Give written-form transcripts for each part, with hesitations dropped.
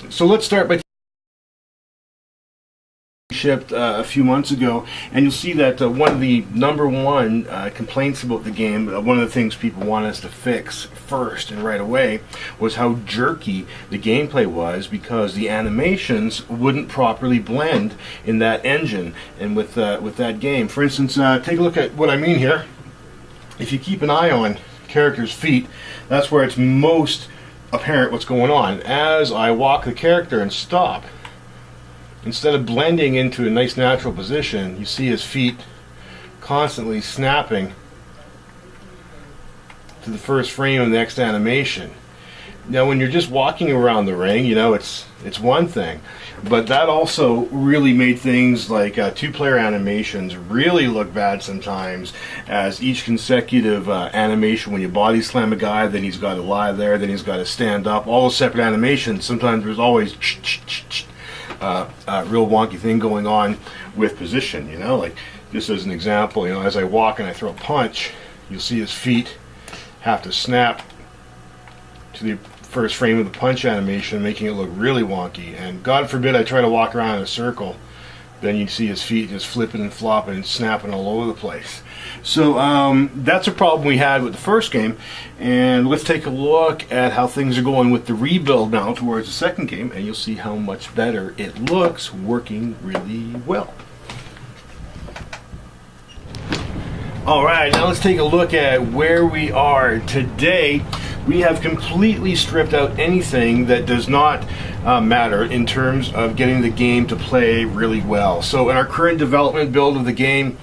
So let's start by shipped a few months ago, and you'll see that one of the #1 complaints about the game, one of the things people want us to fix first and right away, was how jerky the gameplay was because the animations wouldn't properly blend in that engine and with that game. For instance, take a look at what I mean here. If you keep an eye on character's feet, that's where it's most apparent what's going on. As I walk the character and stop, instead of blending into a nice natural position, you see his feet constantly snapping to the first frame of the next animation. Now when you're just walking around the ring, you know, it's one thing, but that also really made things like two-player animations really look bad sometimes, as each consecutive animation, when you body slam a guy, then he's got to lie there, then he's got to stand up, all those separate animations, sometimes there's always real wonky thing going on with position, you know, like just as an example, you know, as I walk and I throw a punch, you'll see his feet have to snap to the first frame of the punch animation, making it look really wonky. And God forbid I try to walk around in a circle, then you see his feet just flipping and flopping and snapping all over the place. So that's a problem we had with the first game, and let's take a look at how things are going with the rebuild now towards the second game, and you'll see how much better it looks, working really well. Alright, now let's take a look at where we are today. We have completely stripped out anything that does not matter in terms of getting the game to play really well. So in our current development build of the game,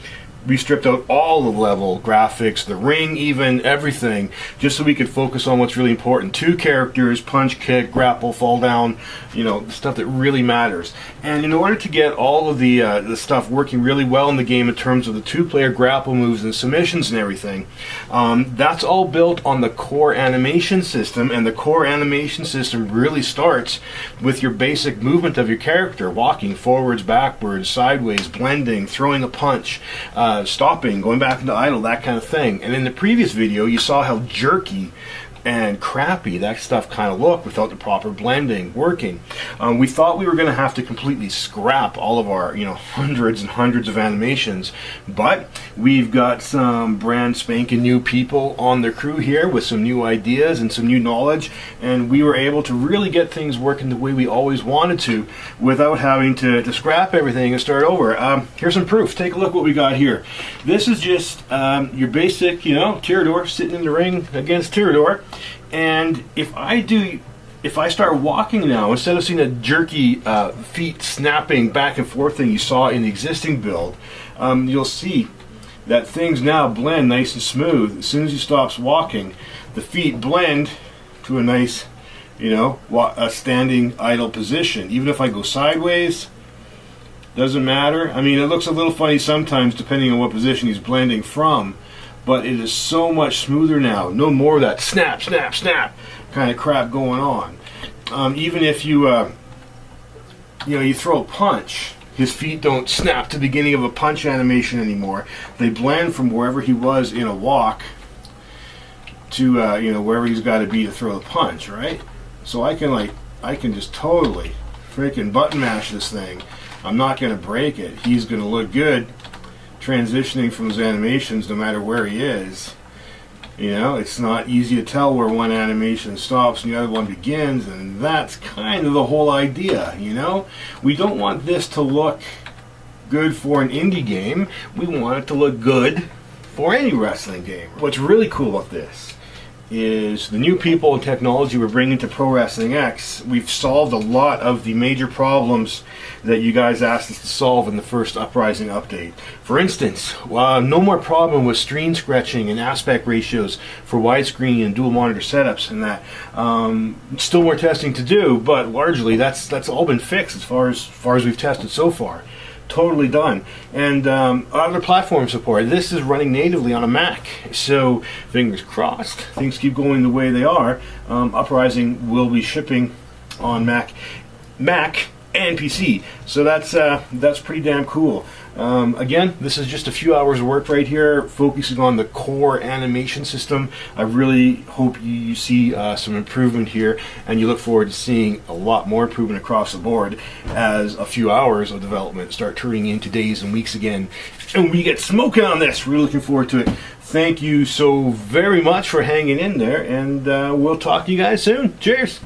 we stripped out all the level, graphics, the ring, even everything, just so we could focus on what's really important. Two characters, punch, kick, grapple, fall down, you know, the stuff that really matters. And in order to get all of the stuff working really well in the game in terms of the two-player grapple moves and submissions and everything, that's all built on the core animation system, and the core animation system really starts with your basic movement of your character, walking forwards, backwards, sideways, blending, throwing a punch, stopping, going back into idle, that kind of thing. And in the previous video you saw how jerky and crappy that stuff kind of looked without the proper blending working. We thought we were going to have to completely scrap all of our, you know, hundreds and hundreds of animations, but we've got some brand spanking new people on the crew here with some new ideas and some new knowledge, and we were able to really get things working the way we always wanted to without having to scrap everything and start over. Here's some proof. Take a look what we got here. This is just your basic, you know, Tyrador sitting in the ring against Tyrador. And if I start walking now, instead of seeing a jerky feet snapping back and forth thing you saw in the existing build, you'll see that things now blend nice and smooth. As soon as he stops walking, the feet blend to a nice, you know, a standing idle position. Even if I go sideways, doesn't matter. I mean, it looks a little funny sometimes depending on what position he's blending from, but it is so much smoother now. No more of that snap, snap, snap kind of crap going on. Even if you, you know, you throw a punch, his feet don't snap to the beginning of a punch animation anymore. They blend from wherever he was in a walk to, you know, wherever he's got to be to throw the punch, right? So I can just totally freaking button mash this thing. I'm not going to break it. He's going to look good transitioning from his animations no matter where he is. You know, it's not easy to tell where one animation stops and the other one begins, and that's kind of the whole idea, you know? We don't want this to look good for an indie game. We want it to look good for any wrestling game. What's really cool about this is the new people and technology we're bringing to Pro Wrestling X. We've solved a lot of the major problems that you guys asked us to solve in the first Uprising update. For instance, no more problem with screen stretching and aspect ratios for widescreen and dual monitor setups and that. Still more testing to do, but largely that's all been fixed as far as we've tested so far. Totally done. And other platform support. This is running natively on a Mac, so fingers crossed things keep going the way they are. Uprising will be shipping on Mac and PC. So that's pretty damn cool. Again, this is just a few hours of work right here, focusing on the core animation system. I really hope you see some improvement here, and you look forward to seeing a lot more improvement across the board as a few hours of development start turning into days and weeks again, and we get smoking on this. Really looking forward to it. Thank you so very much for hanging in there, and we'll talk to you guys soon. Cheers!